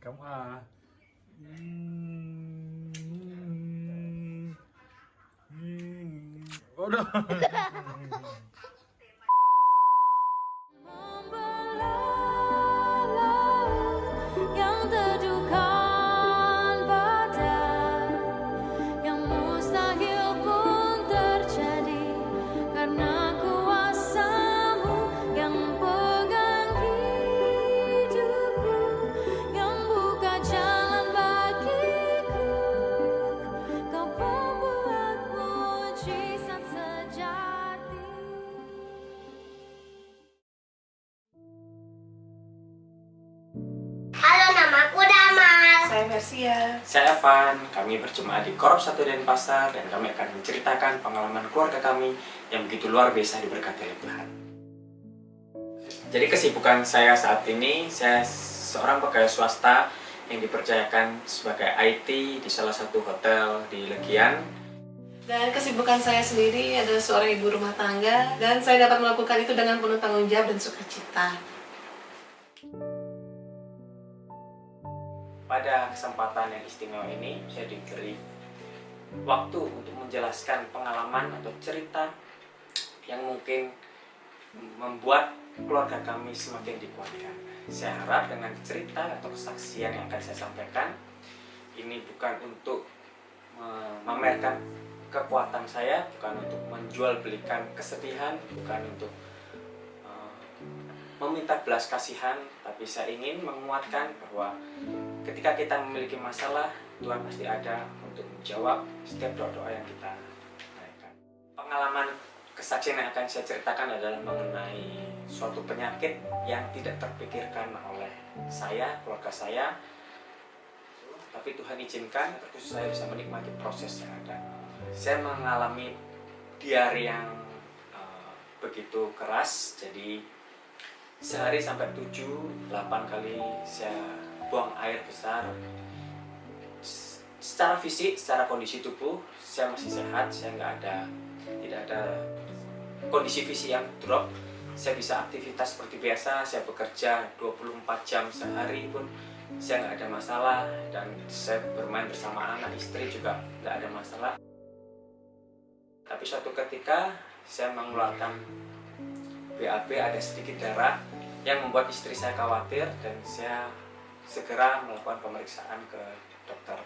Kamu A. Udah. Yang terdukan badai, yang mustahil pun terjadi, karena kuasamu yang pegang hidupku, yang buka jalan bagiku. Kau pembuat mujizat sejati. Halo, namaku Damal. Saya Mersia. Saya Evan, kami berjumpa di Korp 1 Denpasar dan kami akan menceritakan pengalaman keluarga kami yang begitu luar biasa diberkati oleh Tuhan. Jadi kesibukan saya saat ini, saya seorang pegawai swasta yang dipercayakan sebagai IT di salah satu hotel di Legian. Dan kesibukan saya sendiri adalah seorang ibu rumah tangga, dan saya dapat melakukan itu dengan penuh tanggung jawab dan sukacita. Pada kesempatan yang istimewa ini, saya diberi waktu untuk menjelaskan pengalaman atau cerita yang mungkin membuat keluarga kami semakin dikuatkan. Saya harap dengan cerita atau kesaksian yang akan saya sampaikan, ini bukan untuk memamerkan kekuatan saya, bukan untuk menjual belikan kesedihan, bukan untuk meminta belas kasihan, tapi saya ingin menguatkan bahwa ketika kita memiliki masalah, Tuhan pasti ada untuk menjawab setiap doa-doa yang kita naikkan. Pengalaman kesaksian yang akan saya ceritakan adalah mengenai suatu penyakit yang tidak terpikirkan oleh saya, keluarga saya, tapi Tuhan izinkan terkhusus saya bisa menikmati proses yang ada. Saya mengalami diare yang begitu keras, jadi sehari sampai 7-8 kali saya buang air besar. Secara fisik, secara kondisi tubuh saya masih sehat, tidak ada kondisi fisik yang drop. Saya bisa aktivitas seperti biasa, saya bekerja 24 jam sehari pun saya nggak ada masalah, dan saya bermain bersama anak istri juga nggak ada masalah. Tapi suatu ketika saya mengeluarkan BAB, ada sedikit darah yang membuat istri saya khawatir, dan saya segera melakukan pemeriksaan ke dokter.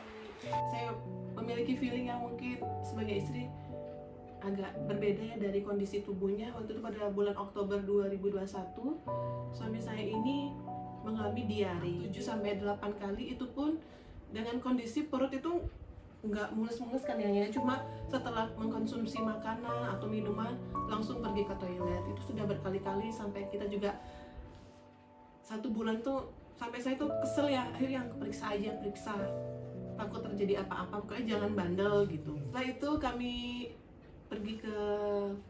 Saya memiliki feeling yang mungkin sebagai istri agak berbeda ya dari kondisi tubuhnya. Waktu itu pada bulan Oktober 2021, suami saya ini mengalami diare 7-8 kali, itu pun dengan kondisi perut itu nggak mulus-mulus kan ya, cuma setelah mengkonsumsi makanan atau minuman langsung pergi ke toilet. Itu sudah berkali-kali, sampai kita juga 1 bulan tuh sampai saya tuh kesel ya, akhirnya periksa aja, takut terjadi apa-apa, pokoknya jangan bandel gitu. Setelah itu kami pergi ke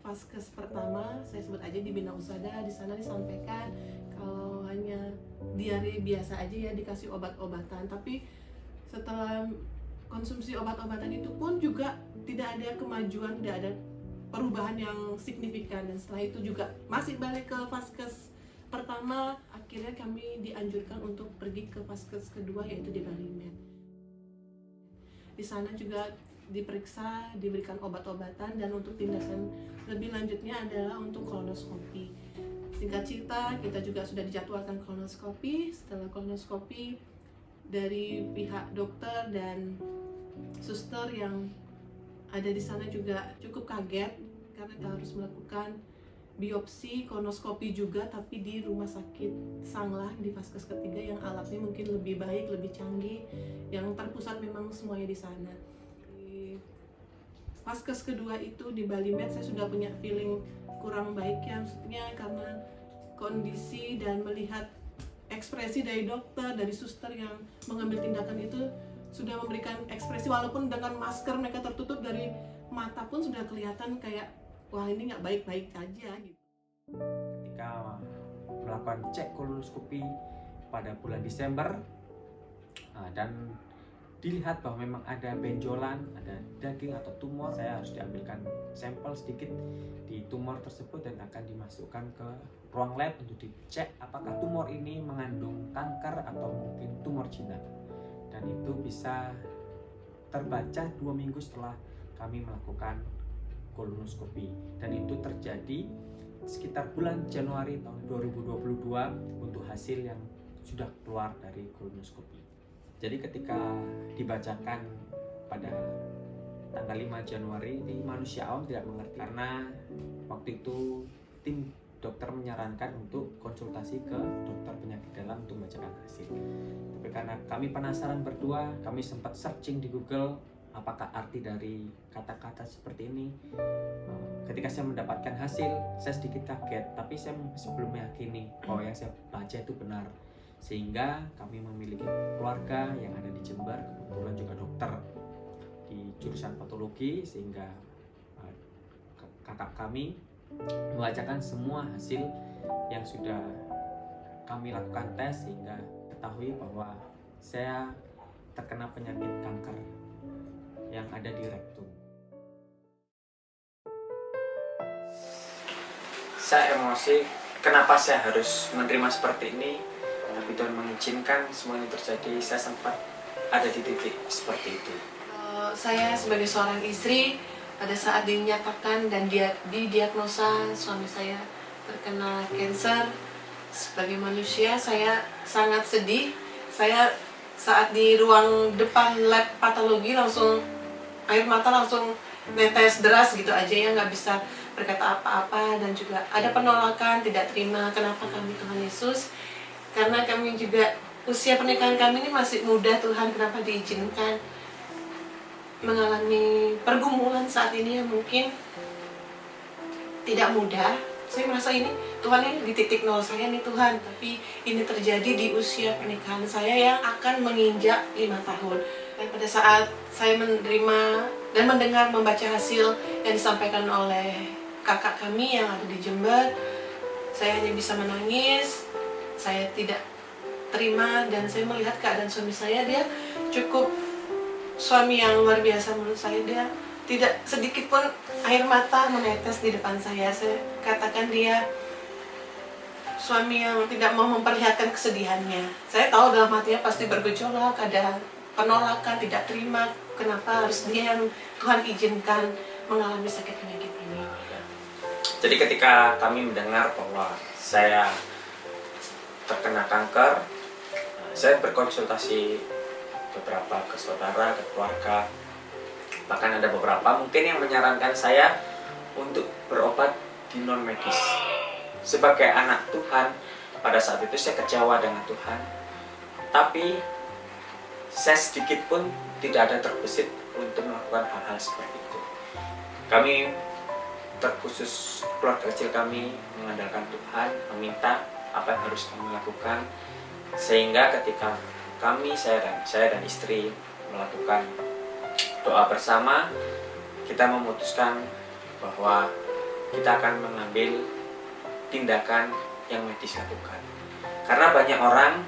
vaskes pertama, saya sebut aja di Bina Usada. Di sana disampaikan kalau hanya diare biasa aja ya, dikasih obat-obatan. Tapi setelah konsumsi obat-obatan itu pun juga tidak ada kemajuan, tidak ada perubahan yang signifikan. Dan setelah itu juga masih balik ke vaskes pertama. Akhirnya kami dianjurkan untuk pergi ke vaskes kedua, yaitu di Balimed. Di sana juga diperiksa, diberikan obat-obatan, dan untuk tindakan lebih lanjutnya adalah untuk kolonoskopi. Singkat cerita, kita juga sudah dijadwalkan kolonoskopi. Setelah kolonoskopi, dari pihak dokter dan suster yang ada di sana juga cukup kaget, karena kita harus melakukan biopsi kolonoskopi juga, tapi di rumah sakit Sanglah di vaskes ketiga yang alatnya mungkin lebih baik, lebih canggih, yang terpusat memang semuanya di sana. Di vaskes kedua itu di Balimed, saya sudah punya feeling kurang baik ya, maksudnya karena kondisi dan melihat ekspresi dari dokter, dari suster yang mengambil tindakan itu sudah memberikan ekspresi, walaupun dengan masker mereka tertutup, dari mata pun sudah kelihatan kayak wah ini nggak baik-baik aja gitu. Ketika melakukan cek kolonoskopi pada bulan Desember, dan dilihat bahwa memang ada benjolan, ada daging atau tumor, saya harus diambilkan sampel sedikit di tumor tersebut dan akan dimasukkan ke ruang lab untuk dicek apakah tumor ini mengandung kanker atau mungkin tumor jinak. Dan itu bisa terbaca 2 minggu setelah kami melakukan kolonoskopi, dan itu terjadi sekitar bulan Januari tahun 2022 untuk hasil yang sudah keluar dari kolonoskopi. Jadi ketika dibacakan pada tanggal 5 Januari ini, manusia awam tidak mengerti karena waktu itu tim dokter menyarankan untuk konsultasi ke dokter penyakit dalam untuk membacakan hasil. Tapi karena kami penasaran berdua, kami sempat searching di Google apakah arti dari kata-kata seperti ini. Ketika saya mendapatkan hasil, saya sedikit kaget, tapi saya sebelum meyakini bahwa yang saya baca itu benar. Sehingga kami memiliki keluarga yang ada di Jember, kebetulan juga dokter di jurusan patologi, sehingga kakak kami membacakan semua hasil yang sudah kami lakukan tes, sehingga ketahui bahwa saya terkena penyakit kanker yang ada di rektum. Saya emosi, kenapa saya harus menerima seperti ini? Tapi Tuhan mengizinkan semuanya terjadi. Saya sempat ada di titik seperti itu. Saya sebagai seorang istri, pada saat dinyatakan dan didiagnosa suami saya terkena kanker, sebagai manusia saya sangat sedih. Saya saat di ruang depan lab patologi langsung air mata langsung netes deras gitu aja ya, nggak bisa berkata apa-apa, dan juga ada penolakan, tidak terima kenapa kami Tuhan Yesus, karena kami juga usia pernikahan kami ini masih muda. Tuhan, kenapa diizinkan mengalami pergumulan saat ini yang mungkin tidak mudah. Saya merasa ini Tuhan, ini di titik nol saya nih Tuhan, tapi ini terjadi di usia pernikahan saya yang akan menginjak 5 tahun. Dan pada saat saya menerima dan mendengar membaca hasil yang disampaikan oleh kakak kami yang ada di Jember, saya hanya bisa menangis. Saya tidak terima, dan saya melihat keadaan suami saya, dia cukup suami yang luar biasa menurut saya. Dia tidak sedikit pun air mata menetes di depan saya. Saya katakan dia suami yang tidak mau memperlihatkan kesedihannya. Saya tahu dalam hatinya pasti bergejolak, ada penolakan, tidak terima kenapa harus dia yang Tuhan izinkan mengalami sakit penyakit ini. Jadi ketika kami mendengar bahwa saya terkena kanker, saya berkonsultasi beberapa ke saudara, ke keluarga, bahkan ada beberapa mungkin yang menyarankan saya untuk berobat di non medis. Sebagai anak Tuhan, pada saat itu saya kecewa dengan Tuhan, tapi saya sedikit pun tidak ada terbesit untuk melakukan hal-hal seperti itu. Kami terkhusus keluarga kecil kami mengandalkan Tuhan, meminta apa yang harus kami lakukan, sehingga ketika kami, saya dan istri melakukan doa bersama, kita memutuskan bahwa kita akan mengambil tindakan yang medis lakukan. Karena banyak orang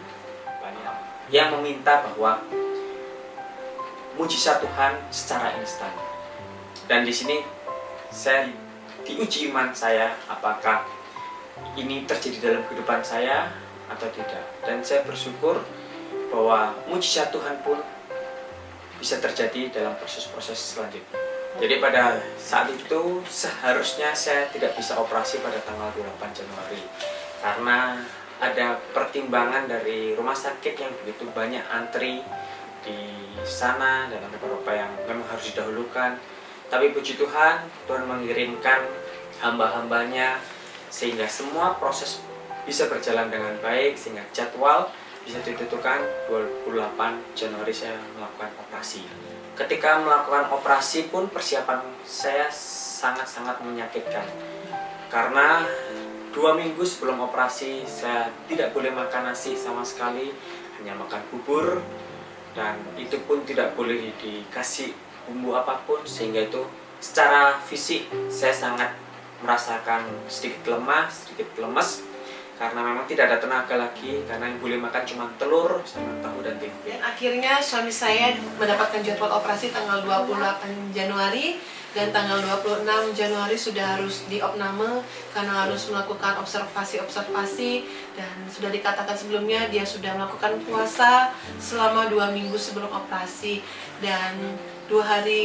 yang meminta bahwa mujizat Tuhan secara instan. Dan di sini saya diuji iman saya, apakah ini terjadi dalam kehidupan saya atau tidak. Dan saya bersyukur bahwa mujizat Tuhan pun bisa terjadi dalam proses-proses selanjutnya. Jadi pada saat itu seharusnya saya tidak bisa operasi pada tanggal 28 Januari karena ada pertimbangan dari rumah sakit yang begitu banyak antri di sana dan ada beberapa yang memang harus didahulukan. Tapi puji Tuhan, Tuhan mengirimkan hamba-hambanya sehingga semua proses bisa berjalan dengan baik, sehingga jadwal bisa ditentukan 28 Januari saya melakukan operasi. Ketika melakukan operasi pun persiapan saya sangat-sangat menyakitkan karena 2 minggu sebelum operasi saya tidak boleh makan nasi sama sekali, hanya makan bubur, dan itu pun tidak boleh dikasih bumbu apapun, sehingga itu secara fisik saya sangat merasakan sedikit lemah, sedikit lemes, karena memang tidak ada tenaga lagi, karena yang boleh makan cuma telur sama tahu dan tempe. Dan akhirnya suami saya mendapatkan jadwal operasi tanggal 28 Januari dan tanggal 26 Januari sudah harus diopname karena harus melakukan observasi dan sudah dikatakan sebelumnya dia sudah melakukan puasa selama 2 minggu sebelum operasi, dan 2 hari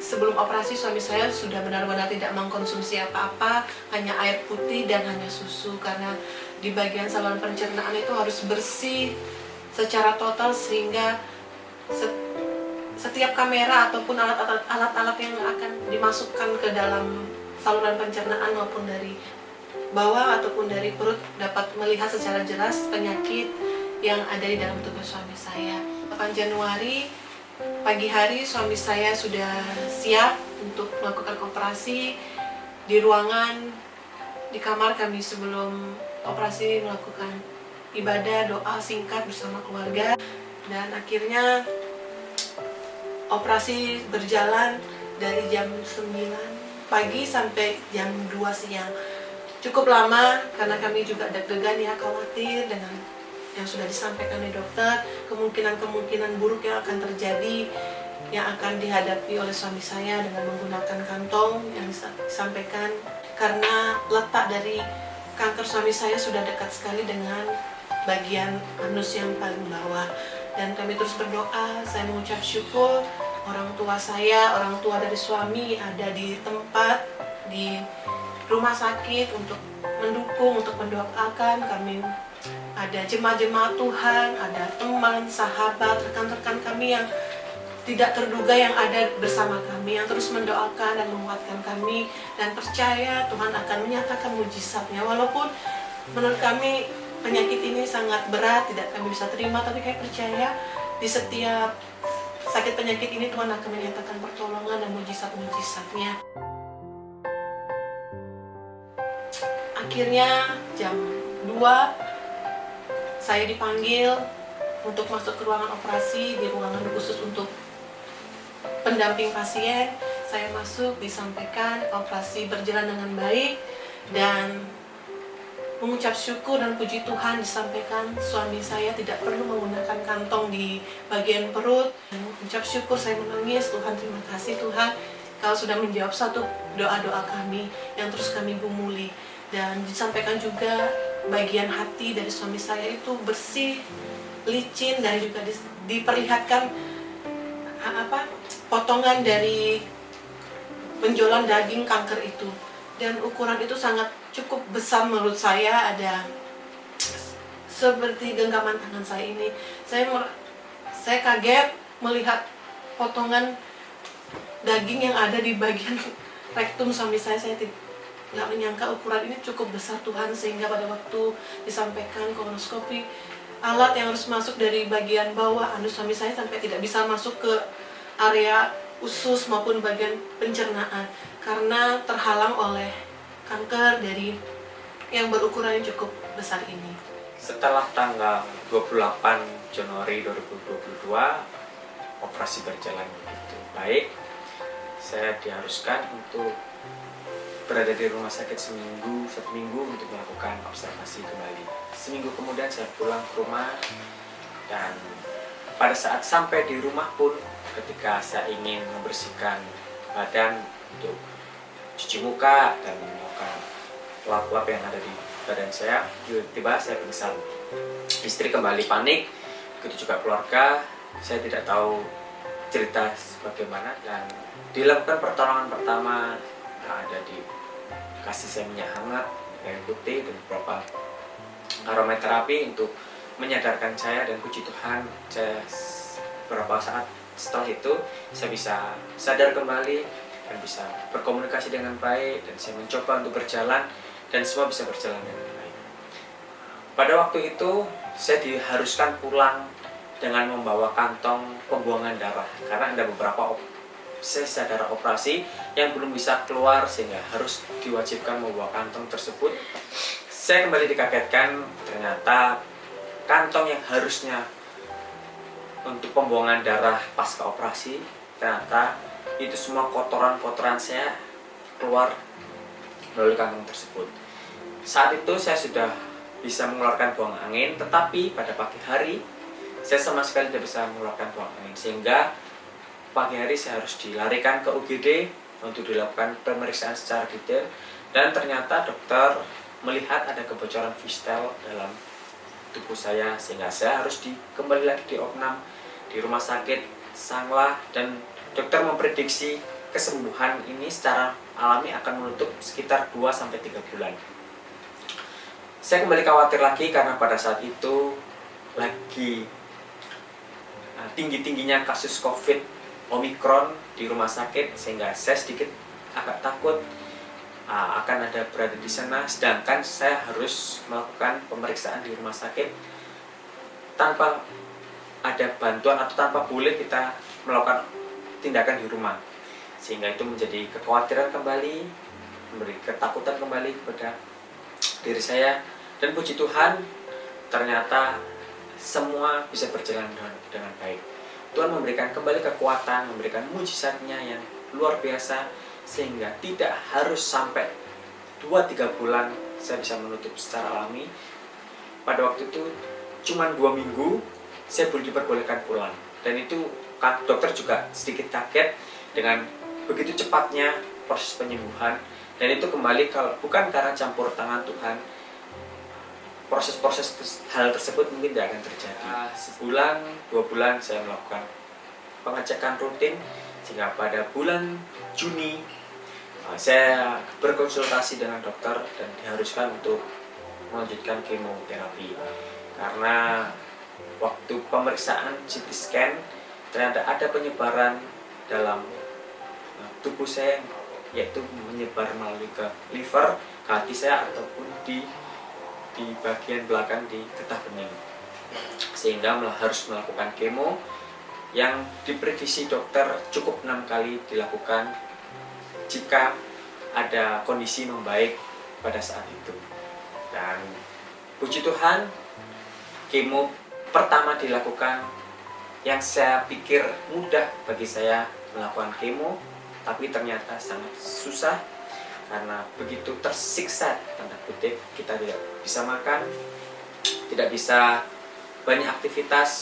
sebelum operasi suami saya sudah benar-benar tidak mengkonsumsi apa-apa, hanya air putih dan hanya susu, karena di bagian saluran pencernaan itu harus bersih secara total sehingga setiap kamera ataupun alat-alat yang akan dimasukkan ke dalam saluran pencernaan maupun dari bawah ataupun dari perut dapat melihat secara jelas penyakit yang ada di dalam tubuh suami saya. 8 Januari pagi hari suami saya sudah siap untuk melakukan operasi di ruangan, di kamar kami sebelum operasi melakukan ibadah, doa singkat bersama keluarga, dan akhirnya operasi berjalan dari jam 9 pagi sampai jam 2 siang. Cukup lama karena kami juga deg-degan ya, khawatir dengan yang sudah disampaikan oleh dokter, kemungkinan buruk yang akan terjadi, yang akan dihadapi oleh suami saya dengan menggunakan kantong yang disampaikan, karena letak dari kanker suami saya sudah dekat sekali dengan bagian anus yang paling bawah. Dan kami terus berdoa, saya mengucap syukur orang tua saya, orang tua dari suami ada di tempat, di rumah sakit untuk mendukung, untuk mendoakan kami. Ada jemaat-jemaat Tuhan, ada teman, sahabat, rekan-rekan kami yang tidak terduga yang ada bersama kami, yang terus mendoakan dan menguatkan kami, dan percaya Tuhan akan menyatakan mujizatnya. Walaupun menurut kami penyakit ini sangat berat, tidak kami bisa terima, tapi kami percaya di setiap sakit penyakit ini Tuhan akan menyatakan pertolongan dan mujizat-mujizatnya. Akhirnya jam 2 saya dipanggil untuk masuk ke ruangan operasi, di ruangan khusus untuk pendamping pasien. Saya masuk, disampaikan operasi berjalan dengan baik, dan mengucap syukur dan puji Tuhan disampaikan suami saya tidak perlu menggunakan kantong di bagian perut. Dan mengucap syukur, saya menangis, Tuhan terima kasih Tuhan, Kau sudah menjawab satu doa-doa kami yang terus kami gumuli. Dan disampaikan juga bagian hati dari suami saya itu bersih, licin, dan juga diperlihatkan potongan dari benjolan daging kanker itu, dan ukuran itu sangat cukup besar menurut saya, ada seperti genggaman tangan saya ini. Saya kaget melihat potongan daging yang ada di bagian rektum suami saya nggak menyangka ukuran ini cukup besar Tuhan, sehingga pada waktu disampaikan kolonoskopi, alat yang harus masuk dari bagian bawah anus suami saya sampai tidak bisa masuk ke area usus maupun bagian pencernaan karena terhalang oleh kanker dari yang berukuran yang cukup besar ini. Setelah tanggal 28 Januari 2022, operasi berjalan begitu baik. Saya diharuskan untuk berada di rumah sakit satu minggu untuk melakukan observasi kembali. Seminggu kemudian saya pulang ke rumah, dan pada saat sampai di rumah pun, ketika saya ingin membersihkan badan untuk cuci muka dan melakukan lap-lap yang ada di badan saya, tiba-tiba saya pingsan. Istri kembali panik, begitu juga keluarga. Saya tidak tahu cerita bagaimana, dan dilakukan pertolongan pertama. Ada dikasih saya minyak hangat, air putih, dan beberapa aromaterapi untuk menyadarkan saya, dan puji Tuhan saya beberapa saat setelah itu saya bisa sadar kembali dan bisa berkomunikasi dengan baik, dan saya mencoba untuk berjalan dan semua bisa berjalan dengan baik. Pada waktu itu saya diharuskan pulang dengan membawa kantong pembuangan darah karena ada beberapa sisa darah operasi yang belum bisa keluar, sehingga harus diwajibkan membawa kantong tersebut. Saya kembali dikagetkan, ternyata kantong yang harusnya untuk pembuangan darah pasca operasi, ternyata itu semua kotoran-kotoran saya keluar melalui kantong tersebut. Saat itu saya sudah bisa mengeluarkan buang angin, tetapi pada pagi hari saya sama sekali tidak bisa mengeluarkan buang angin, sehingga pagi hari saya harus dilarikan ke UGD untuk dilakukan pemeriksaan secara detail, dan ternyata dokter melihat ada kebocoran vistel dalam tubuh saya, sehingga saya harus kembali lagi diopnam di rumah sakit Sanglah, dan dokter memprediksi kesembuhan ini secara alami akan menutup sekitar 2-3 bulan. Saya kembali khawatir lagi karena pada saat itu lagi tinggi-tingginya kasus COVID Omicron di rumah sakit, sehingga saya sedikit agak takut akan ada berada di sana, sedangkan saya harus melakukan pemeriksaan di rumah sakit tanpa ada bantuan atau tanpa boleh kita melakukan tindakan di rumah, sehingga itu menjadi kekhawatiran kembali, memberi ketakutan kembali kepada diri saya. Dan puji Tuhan, ternyata semua bisa berjalan dengan baik. Tuhan memberikan kembali kekuatan, memberikan mujizatnya yang luar biasa, sehingga tidak harus sampai 2-3 bulan saya bisa menutup secara alami. Pada waktu itu cuma 2 minggu saya belum diperbolehkan pulang, dan itu dokter juga sedikit kaget dengan begitu cepatnya proses penyembuhan. Dan itu kembali kalau bukan karena campur tangan Tuhan, proses-proses hal tersebut mungkin tidak akan terjadi. Sebulan, 2 bulan saya melakukan pengecekan rutin, sehingga pada bulan Juni saya berkonsultasi dengan dokter dan diharuskan untuk melanjutkan kemoterapi. Karena waktu pemeriksaan CT scan ternyata ada penyebaran dalam tubuh saya, yaitu menyebar melalui ke liver, ke hati saya, ataupun di bagian belakang di getah bening, sehingga harus melakukan kemo yang diprediksi dokter cukup 6 kali dilakukan jika ada kondisi membaik pada saat itu. Dan puji Tuhan, kemo pertama dilakukan yang saya pikir mudah bagi saya melakukan kemo, tapi ternyata sangat susah karena begitu tersiksa, tanda kutip, kita tidak bisa makan, tidak bisa banyak aktivitas,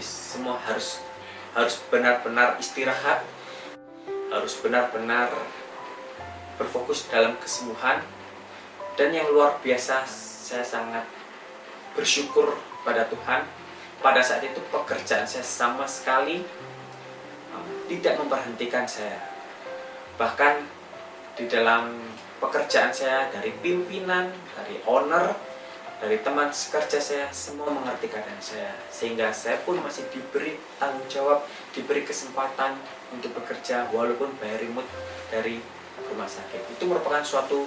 semua harus benar-benar istirahat, harus benar-benar berfokus dalam kesembuhan. Dan yang luar biasa, saya sangat bersyukur pada Tuhan. Pada saat itu pekerjaan saya sama sekali tidak memberhentikan saya. Bahkan di dalam pekerjaan saya, dari pimpinan, dari owner, dari teman sekerja saya, semua mengerti keadaan saya, sehingga saya pun masih diberi tanggung jawab, diberi kesempatan untuk bekerja walaupun bayar remote dari rumah sakit. Itu merupakan suatu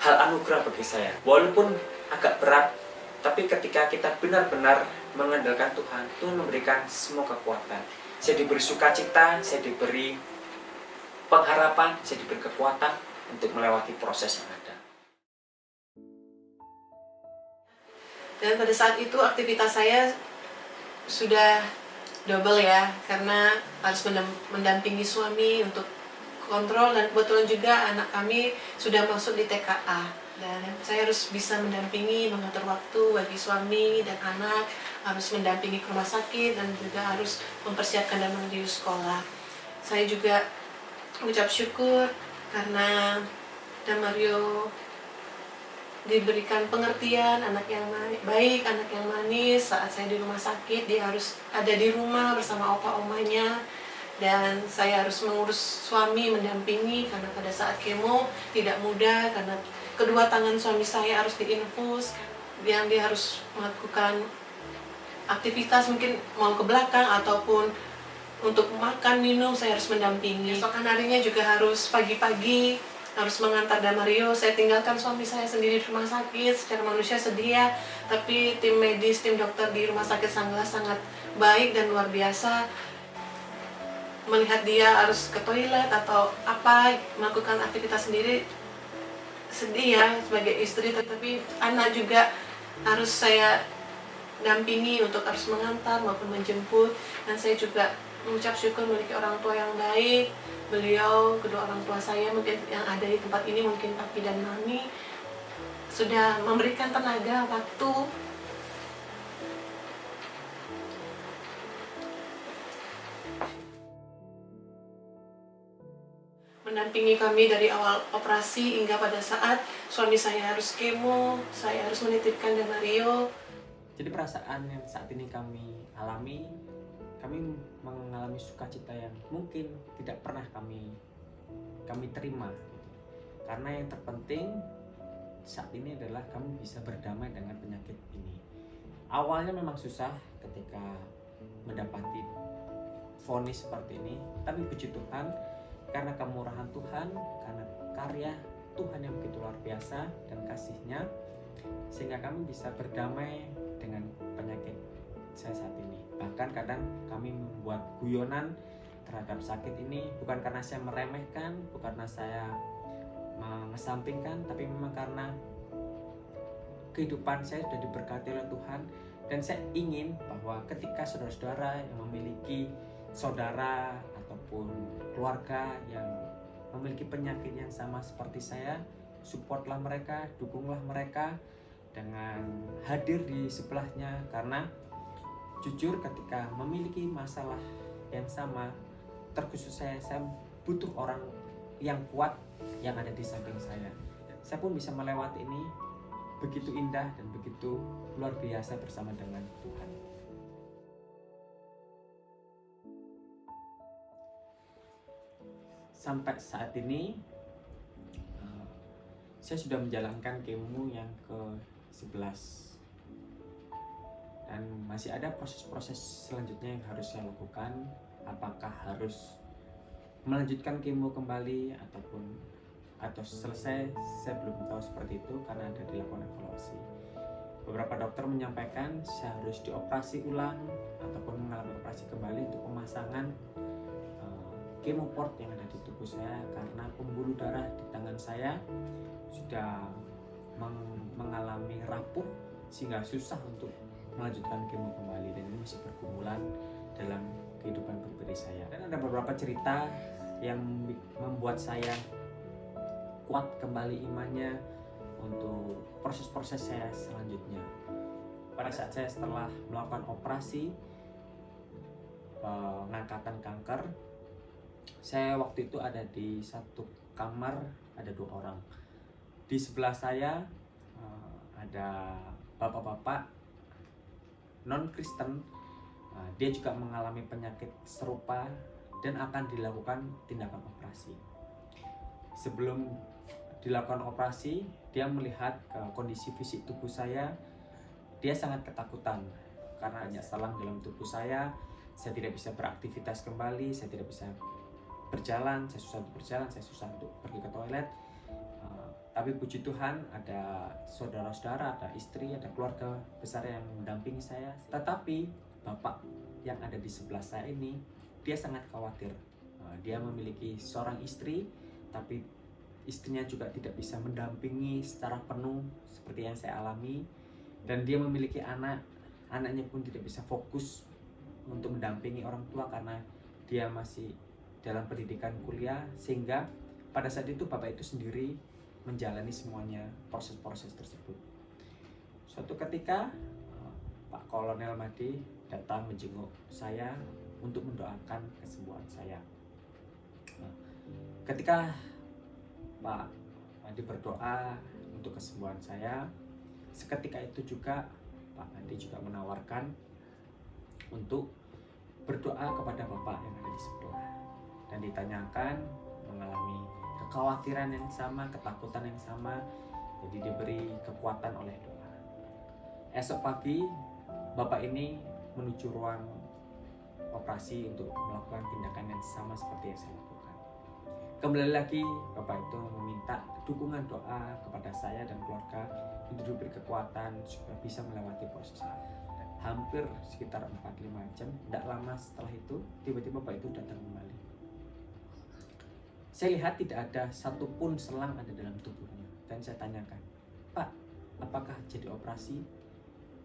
hal anugerah bagi saya, walaupun agak berat, tapi ketika kita benar-benar mengandalkan Tuhan, Tuhan memberikan semua kekuatan. Saya diberi sukacita, saya diberi pengharapan, saya diberi kekuatan untuk melewati proses yang ada. Dan pada saat itu aktivitas saya sudah double ya, karena harus mendampingi suami untuk kontrol, dan kebetulan juga anak kami sudah masuk di TKA. Dan saya harus bisa mendampingi, mengatur waktu bagi suami dan anak, harus mendampingi ke rumah sakit, dan juga harus mempersiapkan dan menuju sekolah. Saya juga mengucap syukur karena Damario diberikan pengertian, anak yang baik, anak yang manis. Saat saya di rumah sakit, dia harus ada di rumah bersama opa omanya, dan saya harus mengurus suami, mendampingi, karena pada saat kemo tidak mudah, karena kedua tangan suami saya harus diinfus, yang dia harus melakukan aktivitas, mungkin mau ke belakang ataupun untuk makan, minum, saya harus mendampingi. Esokan harinya juga harus pagi-pagi harus mengantar Damario. Saya tinggalkan suami saya sendiri di rumah sakit. Secara manusia sedih ya, tapi tim medis, tim dokter di rumah sakit Sanglah sangat baik dan luar biasa. Melihat dia harus ke toilet atau apa, melakukan aktivitas sendiri, sedih ya sebagai istri. Tapi anak juga harus saya dampingi untuk harus mengantar maupun menjemput. Dan saya juga mengucap syukur memiliki orang tua yang baik. Beliau, kedua orang tua saya mungkin yang ada di tempat ini, mungkin papi dan mami, sudah memberikan tenaga, waktu. Mendampingi kami dari awal operasi hingga pada saat suami saya harus kemo, saya harus menitipkan Dana Rio. Jadi perasaan yang saat ini kami alami, kami mengalami sukacita yang mungkin tidak pernah kami terima gitu. Karena yang terpenting saat ini adalah kami bisa berdamai dengan penyakit ini. Awalnya memang susah ketika mendapati vonis seperti ini, tapi puji Tuhan, karena kemurahan Tuhan, karena karya Tuhan yang begitu luar biasa dan kasih-Nya, sehingga kami bisa berdamai dengan penyakit saya saat ini. Bahkan kadang kami membuat guyonan terhadap sakit ini, bukan karena saya meremehkan, bukan karena saya mengesampingkan, tapi memang karena kehidupan saya sudah diberkati oleh Tuhan. Dan saya ingin bahwa ketika saudara-saudara yang memiliki saudara ataupun keluarga yang memiliki penyakit yang sama seperti saya, supportlah mereka, dukunglah mereka dengan hadir di sebelahnya. Karena jujur ketika memiliki masalah yang sama, terkhusus saya butuh orang yang kuat yang ada di samping saya. Saya pun bisa melewati ini begitu indah dan begitu luar biasa bersama dengan Tuhan. Sampai saat ini saya sudah menjalankan kemo yang ke-11 dan masih ada proses-proses selanjutnya yang harus saya lakukan. Apakah harus melanjutkan kemo kembali atau selesai, saya belum tahu seperti itu karena ada dilakukan evaluasi. Beberapa dokter menyampaikan saya harus dioperasi ulang ataupun mengalami operasi kembali untuk pemasangan kemoport yang ada di tubuh saya, karena pembuluh darah di tangan saya sudah mengalami rapuh sehingga susah untuk melanjutkan kemo kembali, dan ini masih bergumulan dalam kehidupan pribadi saya. Dan ada beberapa cerita yang membuat saya kuat kembali imannya untuk proses-proses saya selanjutnya. Pada saat saya setelah melakukan operasi pengangkatan kanker, saya waktu itu ada di satu kamar, ada 2 orang. Di sebelah saya ada bapak-bapak non-Kristen, dia juga mengalami penyakit serupa dan akan dilakukan tindakan operasi. Sebelum dilakukan operasi, dia melihat kondisi fisik tubuh saya. Dia sangat ketakutan karena banyak selang dalam tubuh saya tidak bisa beraktivitas kembali, saya tidak bisa berjalan, saya susah untuk berjalan, saya susah untuk pergi ke toilet. Tapi puji Tuhan ada saudara-saudara, ada istri, ada keluarga besar yang mendampingi saya. Tetapi bapak yang ada di sebelah saya ini, dia sangat khawatir. Dia memiliki seorang istri, tapi istrinya juga tidak bisa mendampingi secara penuh seperti yang saya alami. Dan dia memiliki anak, anaknya pun tidak bisa fokus untuk mendampingi orang tua karena dia masih dalam pendidikan kuliah, sehingga pada saat itu bapak itu sendiri menjalani semuanya proses-proses tersebut. Suatu ketika Pak Kolonel Madi datang menjenguk saya untuk mendoakan kesembuhan saya. Ketika Pak Madi berdoa untuk kesembuhan saya, seketika itu juga Pak Madi juga menawarkan untuk berdoa kepada bapak yang ada di sebelah, dan ditanyakan mengalami kekhawatiran yang sama, ketakutan yang sama, jadi diberi kekuatan oleh doa. Esok pagi bapak ini menuju ruang operasi untuk melakukan tindakan yang sama seperti yang saya lakukan. Kembali lagi bapak itu meminta dukungan doa kepada saya dan keluarga untuk diberi kekuatan supaya bisa melewati proses ini. Hampir sekitar 4-5 jam, tidak lama setelah itu tiba-tiba bapak itu datang kembali. Saya lihat tidak ada satupun selang ada dalam tubuhnya, dan saya tanyakan, Pak, apakah jadi operasi?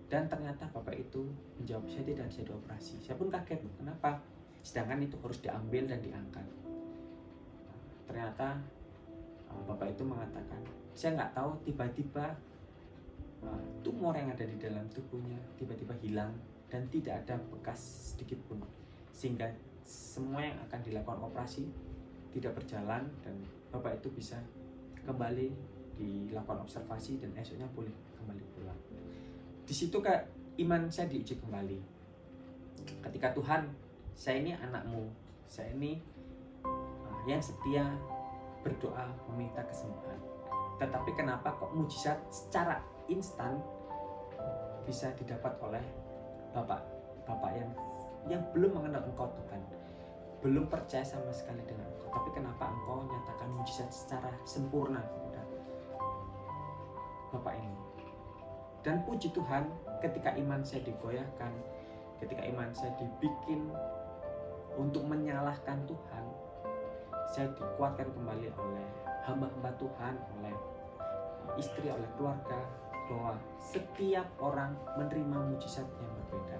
Dan ternyata bapak itu menjawab, saya tidak jadi operasi. Saya pun kaget, kenapa? Sedangkan itu harus diambil dan diangkat. Ternyata bapak itu mengatakan, saya nggak tahu tiba-tiba tumor yang ada di dalam tubuhnya tiba-tiba hilang dan tidak ada bekas sedikit pun, sehingga semua yang akan dilakukan operasi tidak berjalan dan bapak itu bisa kembali dilakukan observasi dan esoknya boleh kembali pulang. Di situ iman saya diuji kembali. Ketika Tuhan, saya ini anakmu, saya ini yang setia berdoa meminta kesembuhan. Tetapi kenapa kok mujizat secara instan bisa didapat oleh bapak yang belum mengenal Engkau Tuhan, belum percaya sama sekali dengan Engkau, tapi kenapa Engkau nyatakan mujizat secara sempurna kepada bapak ini? Dan puji Tuhan, ketika iman saya digoyahkan, ketika iman saya dibikin untuk menyalahkan Tuhan, saya dikuatkan kembali oleh hamba-hamba Tuhan, oleh istri, oleh keluarga, bahwa setiap orang menerima mujizat yang berbeda.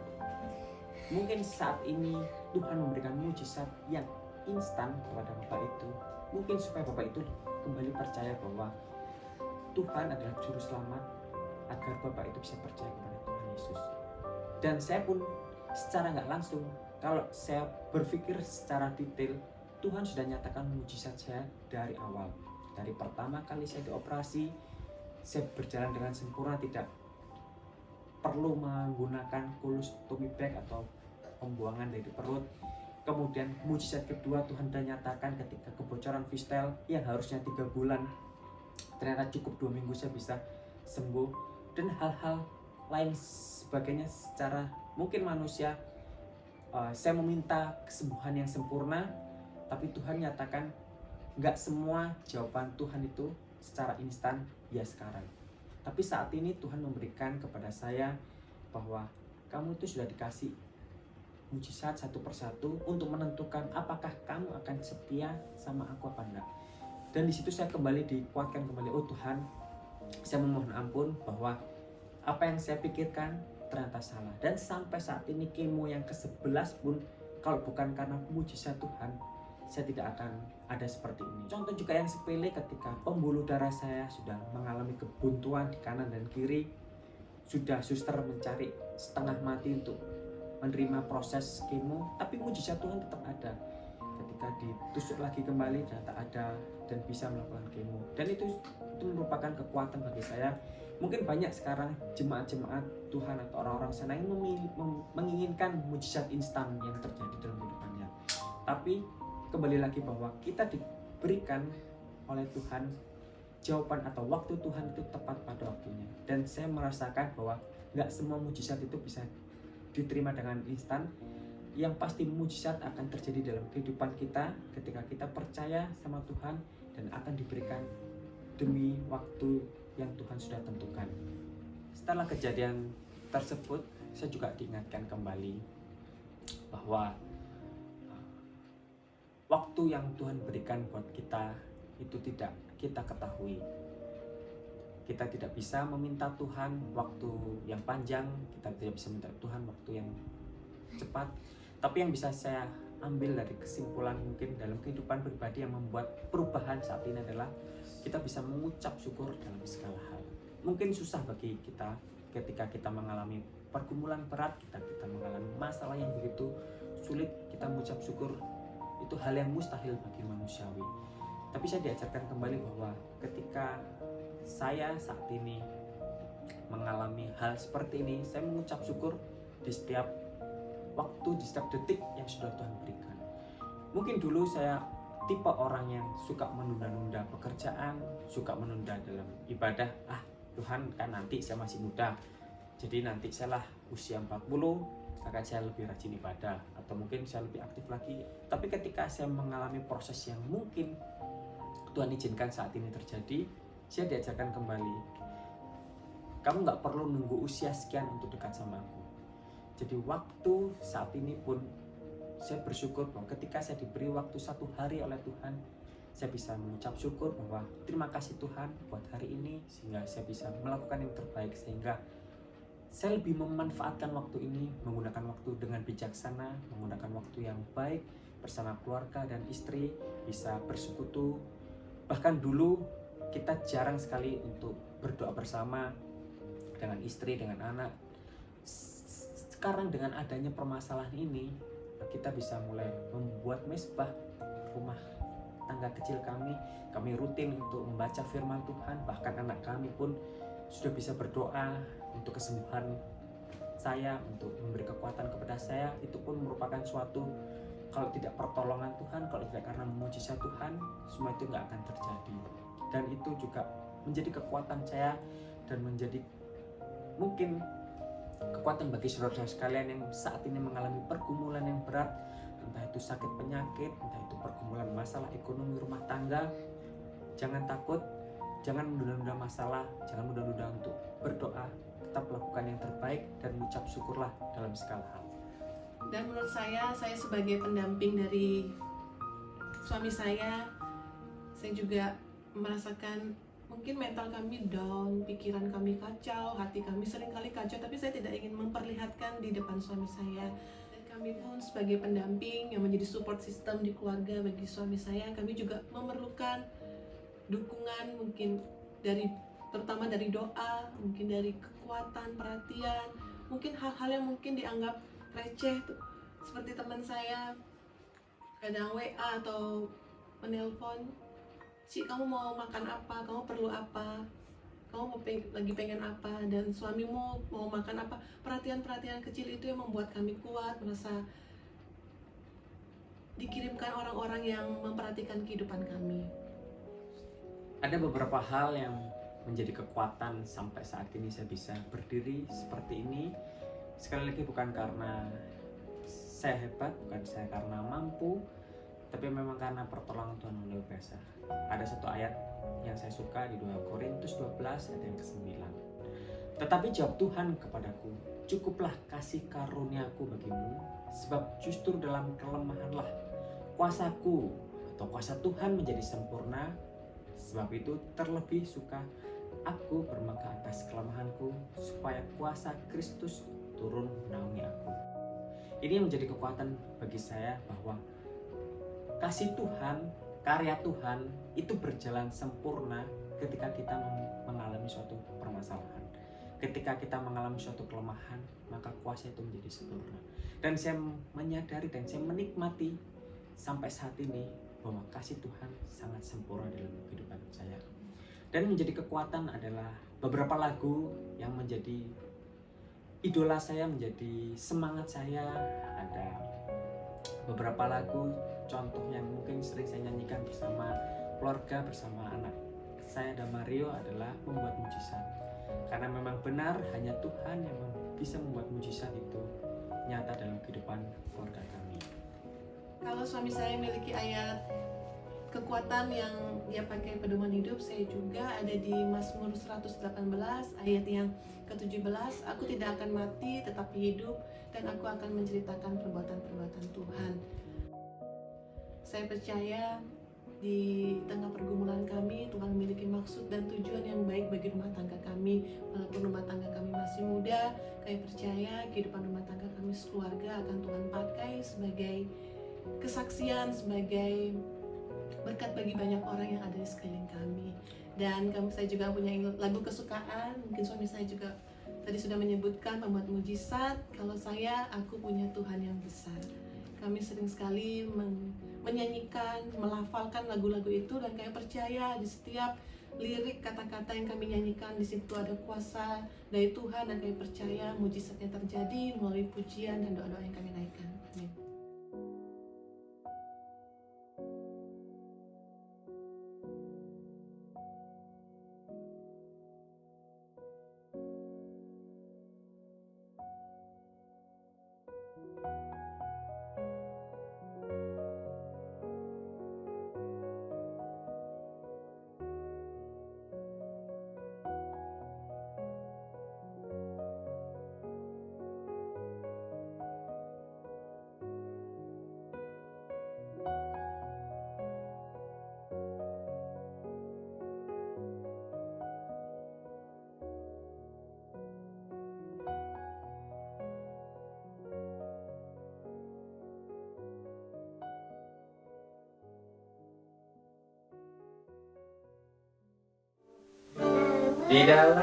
Mungkin saat ini Tuhan memberikan mujizat yang instan kepada bapak itu, mungkin supaya bapak itu kembali percaya bahwa Tuhan adalah juru selamat, agar bapak itu bisa percaya kepada Tuhan Yesus. Dan saya pun secara nggak langsung, kalau saya berpikir secara detail, Tuhan sudah nyatakan mujizat saya dari awal. Dari pertama kali saya dioperasi, saya berjalan dengan sempurna, tidak perlu menggunakan colostomy bag atau pembuangan dari perut. Kemudian mujizat kedua, Tuhan sudah nyatakan ketika kebocoran fistel yang harusnya 3 bulan, ternyata cukup 2 minggu saya bisa sembuh. Dan hal-hal lain sebagainya secara mungkin manusia, saya meminta kesembuhan yang sempurna, tapi Tuhan nyatakan nggak semua jawaban Tuhan itu secara instan ya sekarang. Tapi saat ini Tuhan memberikan kepada saya bahwa kamu itu sudah dikasih mujizat satu persatu untuk menentukan apakah kamu akan setia sama aku apa enggak. Dan di situ saya kembali dikuatkan kembali, oh Tuhan, saya memohon ampun bahwa apa yang saya pikirkan ternyata salah. Dan sampai saat ini kemo yang ke-11 pun, kalau bukan karena mujizat Tuhan, saya tidak akan ada seperti ini. Contoh juga yang sepele, ketika pembuluh darah saya sudah mengalami kebuntuan di kanan dan kiri, sudah suster mencari setengah mati untuk menerima proses kemo, tapi mujizat Tuhan tetap ada. Ketika ditusuk lagi kembali ternyata ada dan bisa melakukan kemo. Dan itu merupakan kekuatan bagi saya. Mungkin banyak sekarang jemaat-jemaat Tuhan atau orang-orang sana yang menginginkan mujizat instan yang terjadi dalam kehidupannya. Tapi kembali lagi bahwa kita diberikan oleh Tuhan jawaban atau waktu Tuhan itu tepat pada waktunya. Dan saya merasakan bahwa nggak semua mujizat itu bisa diterima dengan instan. Yang pasti mujizat akan terjadi dalam kehidupan kita ketika kita percaya sama Tuhan dan akan diberikan demi waktu yang Tuhan sudah tentukan. Setelah kejadian tersebut, saya juga diingatkan kembali bahwa waktu yang Tuhan berikan buat kita itu tidak kita ketahui. Kita tidak bisa meminta Tuhan waktu yang panjang, kita tidak bisa minta Tuhan waktu yang cepat. Tapi yang bisa saya ambil dari kesimpulan mungkin dalam kehidupan pribadi yang membuat perubahan saat ini adalah kita bisa mengucap syukur dalam segala hal. Mungkin susah bagi kita ketika kita mengalami pergumulan berat, kita mengalami masalah yang begitu sulit, kita mengucap syukur itu hal yang mustahil bagi manusiawi. Tapi saya diajarkan kembali bahwa ketika saya saat ini mengalami hal seperti ini, saya mengucap syukur di setiap waktu, di setiap detik yang sudah Tuhan berikan. Mungkin dulu saya tipe orang yang suka menunda-nunda pekerjaan, suka menunda dalam ibadah. Tuhan kan nanti saya masih muda, jadi nanti saya lah usia 40 akan saya lebih rajin ibadah, atau mungkin saya lebih aktif lagi. Tapi ketika saya mengalami proses yang mungkin Tuhan izinkan saat ini terjadi, saya diajarkan kembali, kamu gak perlu nunggu usia sekian untuk dekat sama aku. Jadi waktu saat ini pun saya bersyukur bahwa ketika saya diberi waktu 1 hari oleh Tuhan, saya bisa mengucap syukur bahwa terima kasih Tuhan buat hari ini, sehingga saya bisa melakukan yang terbaik, sehingga saya lebih memanfaatkan waktu ini, menggunakan waktu dengan bijaksana, menggunakan waktu yang baik bersama keluarga dan istri, bisa bersekutu. Bahkan dulu kita jarang sekali untuk berdoa bersama, dengan istri, dengan anak. Sekarang dengan adanya permasalahan ini, kita bisa mulai membuat mesbah rumah tangga kecil kami rutin untuk membaca firman Tuhan. Bahkan anak kami pun sudah bisa berdoa untuk kesembuhan saya, untuk memberi kekuatan kepada saya. Itu pun merupakan suatu, kalau tidak pertolongan Tuhan, kalau tidak karena mujizat Tuhan, semua itu nggak akan terjadi. Dan itu juga menjadi kekuatan saya dan menjadi mungkin kekuatan bagi saudara-saudara sekalian yang saat ini mengalami pergumulan yang berat, entah itu sakit penyakit, entah itu pergumulan masalah ekonomi rumah tangga. Jangan takut, jangan menunda-nunda masalah, jangan menunda-nunda untuk berdoa. Tetap lakukan yang terbaik dan mengucap syukurlah dalam segala hal. Dan menurut saya sebagai pendamping dari suami saya juga merasakan mungkin mental kami down, pikiran kami kacau, hati kami seringkali kacau, tapi saya tidak ingin memperlihatkan di depan suami saya. Dan kami pun sebagai pendamping yang menjadi support system di keluarga bagi suami saya, kami juga memerlukan dukungan, mungkin terutama dari doa, mungkin dari kekuatan, perhatian, mungkin hal-hal yang mungkin dianggap receh tuh, seperti teman saya kadang WA atau menelpon, "Ci, kamu mau makan apa? Kamu perlu apa? Kamu lagi pengen apa? Dan suamimu mau makan apa?" Perhatian-perhatian kecil itu yang membuat kami kuat, merasa dikirimkan orang-orang yang memperhatikan kehidupan kami. Ada beberapa hal yang menjadi kekuatan sampai saat ini saya bisa berdiri seperti ini. Sekali lagi bukan karena saya hebat, bukan saya karena mampu, tapi memang karena pertolongan Tuhan yang luar biasa. Ada satu ayat yang saya suka di 2 Korintus 12 ayat yang ke-9. Tetapi jawab Tuhan kepadaku, cukuplah kasih karuniaku bagimu, sebab justru dalam kelemahanlah kuasaku atau kuasa Tuhan menjadi sempurna. Sebab itu terlebih suka aku bermegah atas kelemahanku, supaya kuasa Kristus turun menaungi aku. Ini yang menjadi kekuatan bagi saya, bahwa kasih Tuhan, karya Tuhan itu berjalan sempurna ketika kita mengalami suatu permasalahan. Ketika kita mengalami suatu kelemahan, maka kuasa itu menjadi sempurna. Dan saya menyadari dan saya menikmati sampai saat ini bahwa kasih Tuhan sangat sempurna dalam kehidupan saya. Dan menjadi kekuatan adalah beberapa lagu yang menjadi idola saya, menjadi semangat saya. Ada beberapa lagu contoh yang mungkin sering saya nyanyikan bersama keluarga, bersama anak saya dan Mario adalah Membuat Mujizat. Karena memang benar hanya Tuhan yang bisa membuat mujizat itu nyata dalam kehidupan keluarga kami. Kalau suami saya memiliki ayat kekuatan yang dia pakai pedoman hidup, saya juga ada di Mazmur 118 ayat yang ke-17, "Aku tidak akan mati tetapi hidup, dan aku akan menceritakan perbuatan-perbuatan Tuhan." Saya percaya di tengah pergumulan kami, Tuhan memiliki maksud dan tujuan yang baik bagi rumah tangga kami. Walaupun rumah tangga kami masih muda, kami percaya kehidupan rumah tangga kami sekeluarga akan Tuhan pakai sebagai kesaksian, sebagai berkat bagi banyak orang yang ada di sekeliling kami. Dan saya juga punya lagu kesukaan, mungkin suami saya juga tadi sudah menyebutkan Membuat Mujizat. Kalau saya, aku punya Tuhan yang besar. Kami sering sekali menyanyikan, melafalkan lagu-lagu itu, dan kami percaya di setiap lirik kata-kata yang kami nyanyikan di situ ada kuasa dari Tuhan, dan kami percaya mujizatnya terjadi melalui pujian dan doa-doa yang kami naikkan. Amin. Di dalam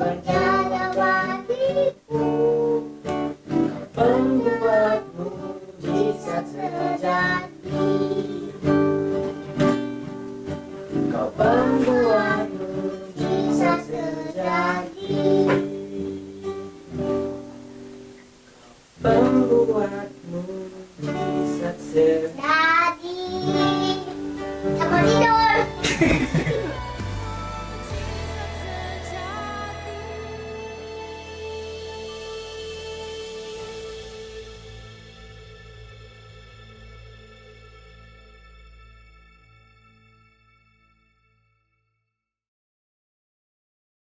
berjaga bagiku. Pembuat mujizat sejati. Kau pembuat mujizat sejati. Pembuat mujizat sejati. Daddy, sama tidur.